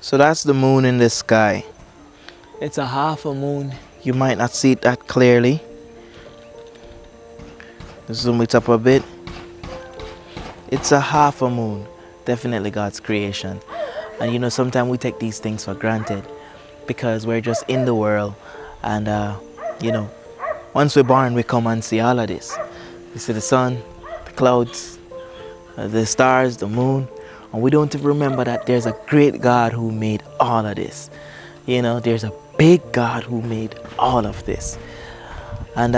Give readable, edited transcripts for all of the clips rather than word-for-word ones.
So that's the moon in the sky. It's a half a moon. You might not see it that clearly. Zoom it up a bit. It's a half a moon. Definitely God's creation. And you know, sometimes we take these things for granted because we're just in the world. And, you know, once we're born, we come and see all of this. We see the sun, the clouds, the stars, the moon. And we don't even remember that there's a great God who made all of this. You know, there's a big God who made all of this. And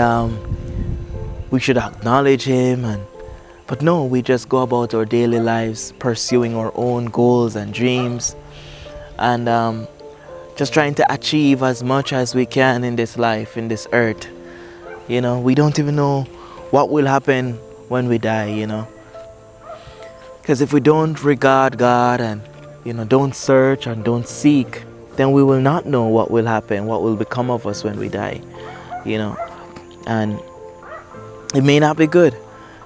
we should acknowledge him. But no, we just go about our daily lives pursuing our own goals and dreams. And just trying to achieve as much as we can in this life, in this earth. You know, we don't even know what will happen when we die, you know. Because if we don't regard God and, you know, don't search and don't seek, then we will not know what will happen, what will become of us when we die, you know. And it may not be good.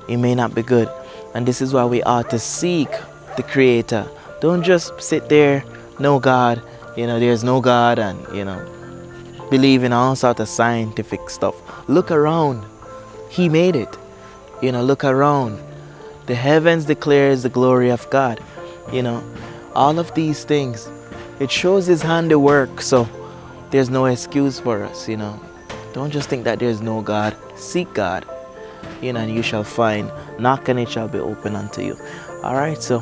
It may not be good. And this is why we ought to seek the Creator. Don't just sit there, no God, you know, there's no God, and, you know, believe in all sorts of scientific stuff. Look around. He made it. You know, look around. The heavens declares the glory of God. You know, all of these things, it shows his handiwork. So there's no excuse for us, you know. Don't just think that there's no God. Seek God, you know, and you shall find. Knock and it shall be open unto you. All right, so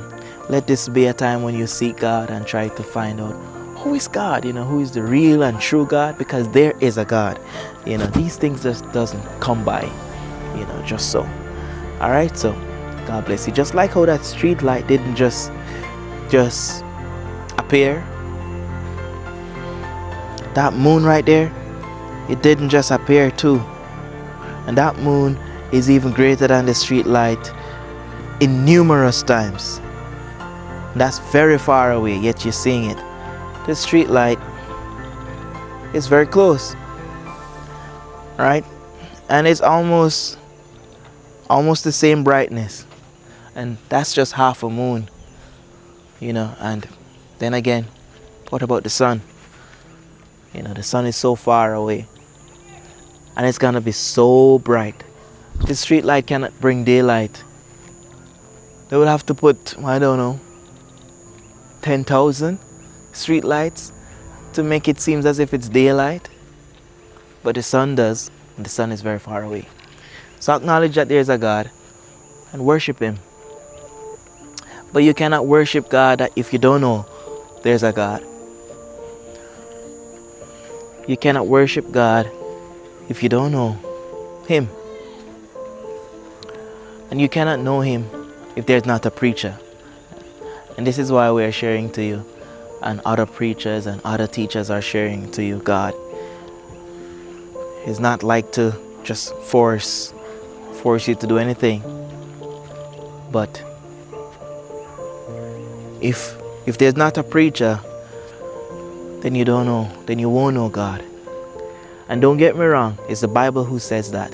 let this be a time when you seek God and try to find out who is God, you know, who is the real and true God, because there is a God. You know, these things just doesn't come by, you know, just so. All right, so God bless you. Just like how that street light didn't just appear. That moon right there, it didn't just appear too. And that moon is even greater than the street light in numerous times. That's very far away, yet you're seeing it. The street light is very close, right? And it's almost the same brightness. And that's just half a moon, you know. And then again, what about the sun? You know, the sun is so far away and it's gonna be so bright. The street light cannot bring daylight. They would have to put, I don't know, 10,000 street lights to make it seem as if it's daylight. But the sun does, and the sun is very far away. So acknowledge that there's a God and worship him. But you cannot worship God if you don't know there's a God. You cannot worship God if you don't know him. And you cannot know him if there's not a preacher. And this is why we are sharing to you, and other preachers and other teachers are sharing to you God. It's not like to just force you to do anything. But if there's not a preacher, then you don't know, then you won't know God. And don't get me wrong, it's the Bible who says that.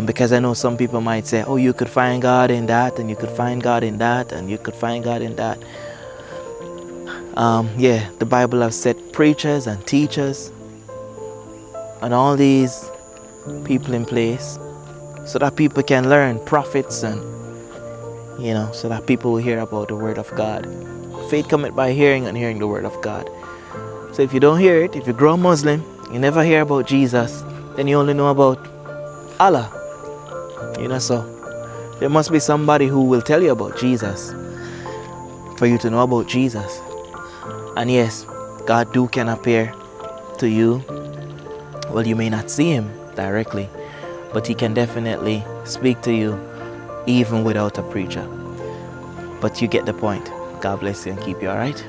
Because I know some people might say, oh, you could find God in that, and you could find God in that, and you could find God in that. Yeah, the Bible has set preachers and teachers and all these people in place so that people can learn, prophets, and, you know, so that people will hear about the word of God. Faith cometh by hearing, and hearing the word of God. So if you don't hear it, if you grow Muslim, you never hear about Jesus, then you only know about Allah. You know, so there must be somebody who will tell you about Jesus for you to know about Jesus. And yes, God can appear to you. Well, you may not see him directly, but he can definitely speak to you even without a preacher. But you get the point. God bless you and keep you, all right?